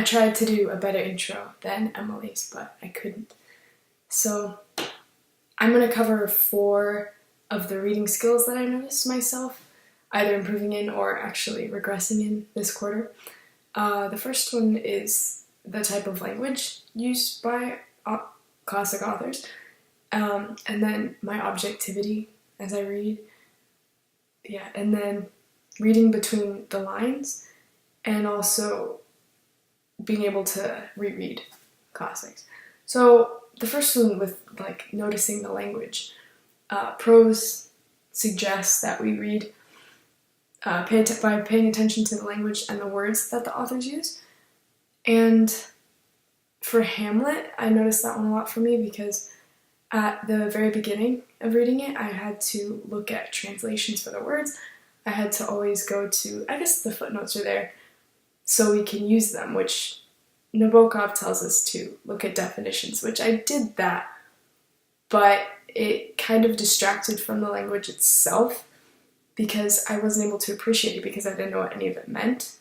tried to do a better intro than Emily's, but I couldn't. So I'm going to cover 4 of the reading skills that I noticed myself either improving in or actually regressing in this quarter. The first one is the type of language used by classic authors, and then my objectivity as I read, and then reading between the lines, and also being able to reread classics. So the first one with like noticing the language, prose suggests that we read by paying attention to the language and the words that the authors use. And for Hamlet, I noticed that one a lot for me because at the very beginning of reading it, I had to look at translations for the words. I had to always go to, I guess the footnotes are there, so we can use them, which Nabokov tells us to look at definitions, which I did that, but it kind of distracted from the language itself because I wasn't able to appreciate it because I didn't know what any of it meant.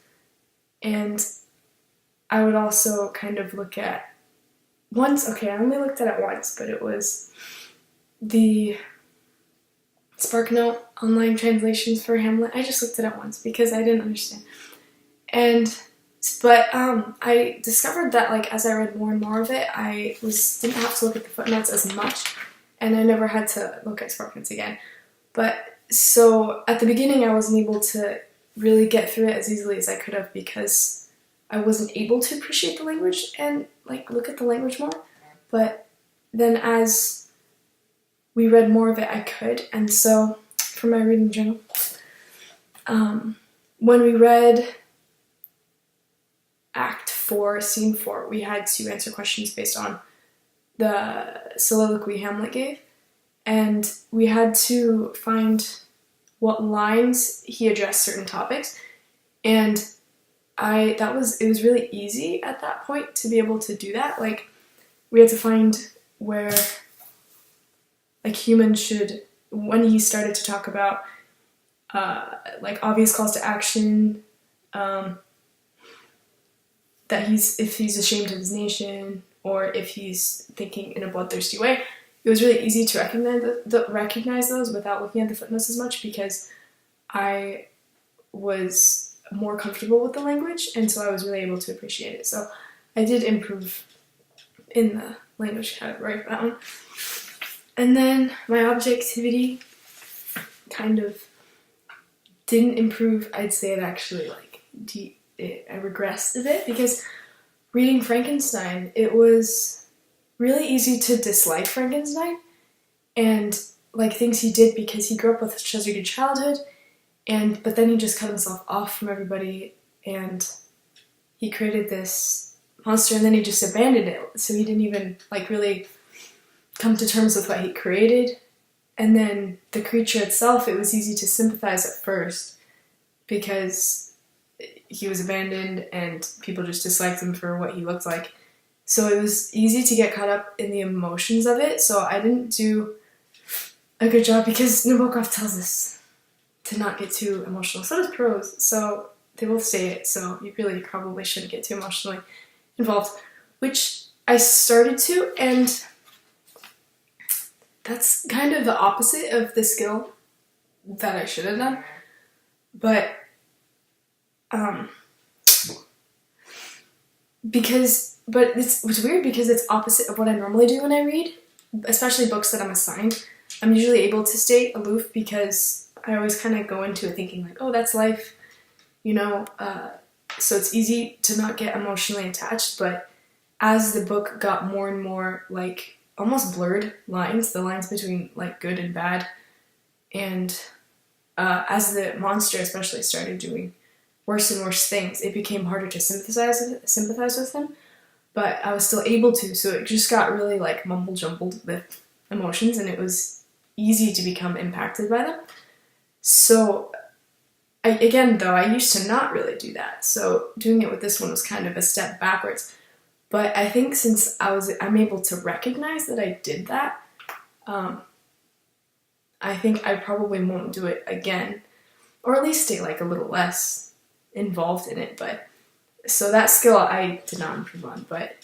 And I would also kind of look at I only looked at it once, but it was the SparkNote online translations for Hamlet. I just looked at it once because I didn't understand. But I discovered that like as I read more and more of it, I didn't have to look at the footnotes as much, and I never had to look at SparkNotes again. But so at the beginning, I wasn't able to really get through it as easily as I could have because I wasn't able to appreciate the language and like look at the language more. But then as we read more of it, I could. And so for my reading journal, when we read Act 4, Scene 4, we had to answer questions based on the soliloquy Hamlet gave, and we had to find what lines he addressed certain topics, and it was really easy at that point to be able to do that. Like, we had to find where, like, humans should, when he started to talk about, like, obvious calls to action, that if he's ashamed of his nation, or if he's thinking in a bloodthirsty way, it was really easy to recognize those without looking at the footnotes as much because I was more comfortable with the language, and so I was really able to appreciate it. So I did improve in the language category for that one. And then my objectivity kind of didn't improve. I'd say it actually I regressed a bit because reading Frankenstein, it was really easy to dislike Frankenstein and like things he did because he grew up with such a good childhood, but then he just cut himself off from everybody and he created this monster and then he just abandoned it. So he didn't even like really come to terms with what he created. And then the creature itself, it was easy to sympathize at first because he was abandoned and people just disliked him for what he looked like. So it was easy to get caught up in the emotions of it. So I didn't do a good job because Nabokov tells us to not get too emotional. So does prose. So they both say it. So you really probably shouldn't get too emotionally involved, which I started to, and that's kind of the opposite of the skill that I should have done. But it's weird because it's opposite of what I normally do when I read, especially books that I'm assigned. I'm usually able to stay aloof because I always kind of go into it thinking like, oh, that's life, so it's easy to not get emotionally attached. But as the book got more and more like almost blurred lines, the lines between like good and bad, and as the monster especially started doing worse and worse things, it became harder to sympathize with him, but I was still able to, so it just got really like mumble jumbled with emotions, and it was easy to become impacted by them. So I used to not really do that, so doing it with this one was kind of a step backwards. But I think since I'm able to recognize that I did that, I think I probably won't do it again, or at least stay like a little less involved in it. But so that skill I did not improve on, but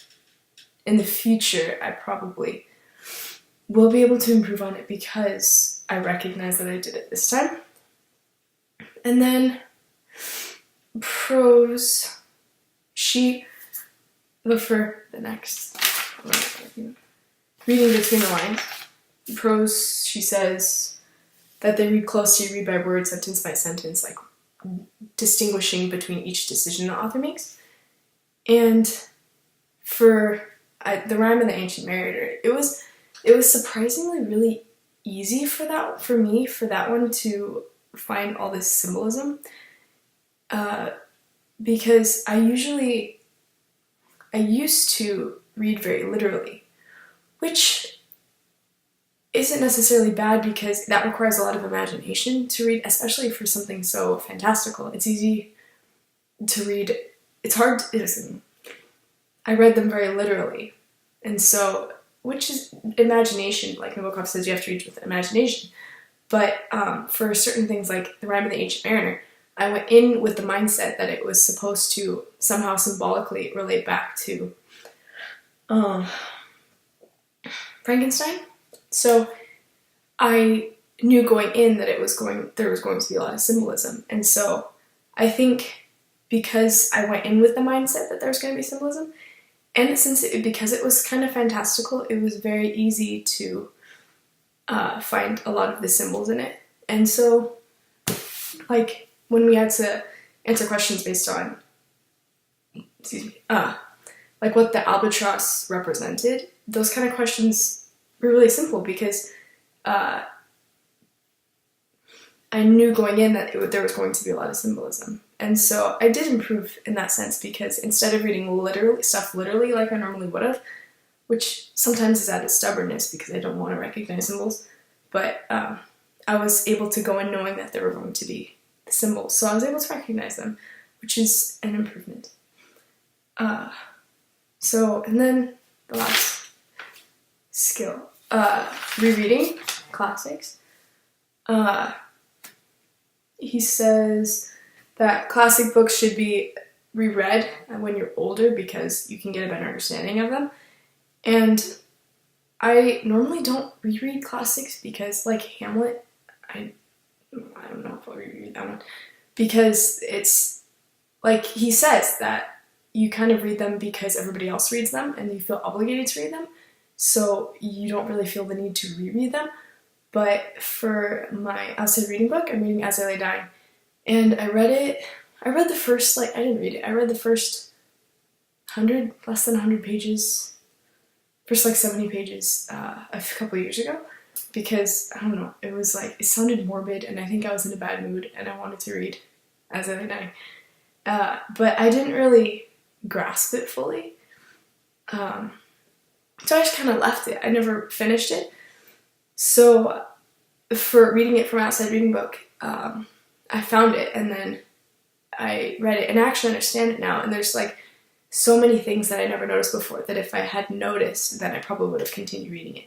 in the future I probably will be able to improve on it because I recognize that I did it this time. And then prose, she, look for the next, reading between the lines. Prose, she says that they read closely, read by word, sentence by sentence, like distinguishing between each decision the author makes. And for the Rime of the Ancient Mariner, it was surprisingly really easy for that one to find all this symbolism, because I used to read very literally, which isn't necessarily bad because that requires a lot of imagination to read, especially for something so fantastical. It's easy to read. It's hard. I read them very literally, and so, which is imagination. Like Nabokov says, you have to read with imagination. But for certain things like the Rime of the Ancient Mariner, I went in with the mindset that it was supposed to somehow symbolically relate back to Frankenstein. So I knew going in that there was going to be a lot of symbolism. And so I think because I went in with the mindset that there was going to be symbolism, and because it was kind of fantastical, it was very easy to find a lot of the symbols in it. And so, like, when we had to answer questions based on, like what the albatross represented, those kind of questions were really simple because I knew going in that there was going to be a lot of symbolism. And so I did improve in that sense because instead of reading stuff literally like I normally would have, which sometimes is out of stubbornness because I don't want to recognize symbols, but I was able to go in knowing that there were going to be symbols. So I was able to recognize them, which is an improvement. And then the last skill, rereading classics. He says that classic books should be reread when you're older because you can get a better understanding of them. And I normally don't reread classics because, like Hamlet, I don't know if I'll reread that one, because it's like he says that you kind of read them because everybody else reads them and you feel obligated to read them, so you don't really feel the need to reread them. But for my essay reading book, I'm reading As I Lay Dying, and I read the first, I didn't read it, I read the first less than 100 pages, first 70 pages a couple of years ago, because, I don't know, it sounded morbid, and I think I was in a bad mood, and I wanted to read As I Lay Dying. But I didn't really grasp it fully, so I just kind of left it. I never finished it. So for reading it from Outside Reading Book, I found it and then I read it and I actually understand it now. And there's so many things that I never noticed before that if I had noticed, then I probably would have continued reading it.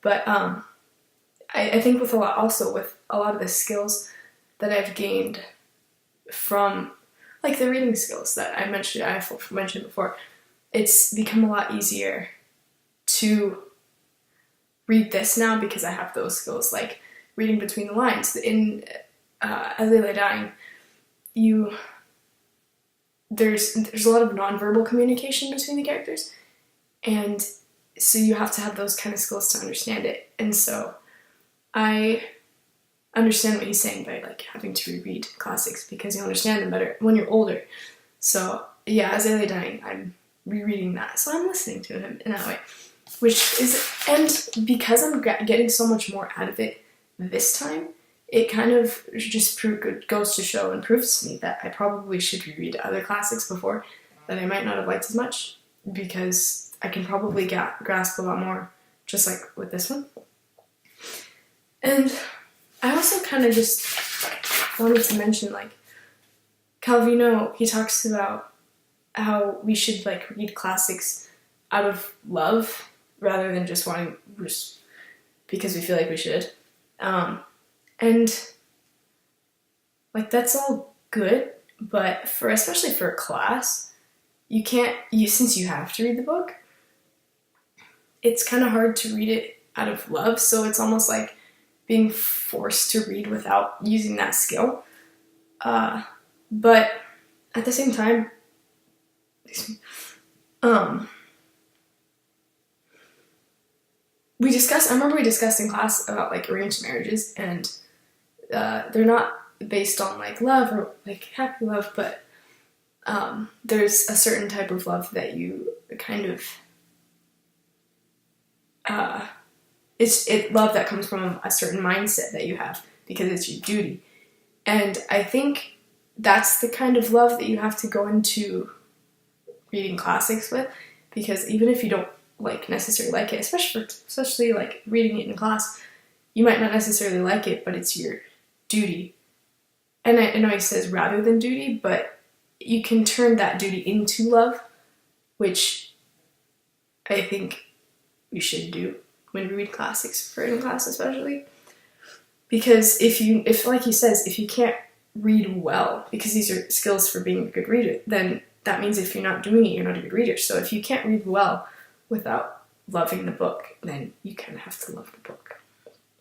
But I think with a lot of the skills that I've gained from the reading skills that I've mentioned before, it's become a lot easier to read this now because I have those skills, like reading between the lines. In As I Lay Dying, there's a lot of nonverbal communication between the characters, and so you have to have those kind of skills to understand it. And so I understand what he's saying by having to reread classics because you understand them better when you're older. So yeah, As I Lay Dying, I'm rereading that, so I'm listening to him in that way. And because I'm getting so much more out of it this time, it kind of just goes to show and proves to me that I probably should reread other classics before that I might not have liked as much, because I can probably grasp a lot more just like with this one. And I also kind of just wanted to mention, Calvino, he talks about how we should read classics out of love rather than just because we feel like we should. And that's all good, but especially for a class, since you have to read the book, it's kind of hard to read it out of love, so it's almost like being forced to read without using that skill. But at the same time, I remember we discussed in class about like arranged marriages, and they're not based on like love or like happy love, but there's a certain type of love that you kind of it's love that comes from a certain mindset that you have because it's your duty. And I think that's the kind of love that you have to go into reading classics with, because even if you don't like necessarily like it, especially like reading it in class, you might not necessarily like it, but it's your duty. And I know he says rather than duty, but you can turn that duty into love, which I think we should do when we read classics, for in class especially. Because if like he says, if you can't read well, because these are skills for being a good reader, then that means if you're not doing it, you're not a good reader. So if you can't read well without loving the book, then you kind of have to love the book.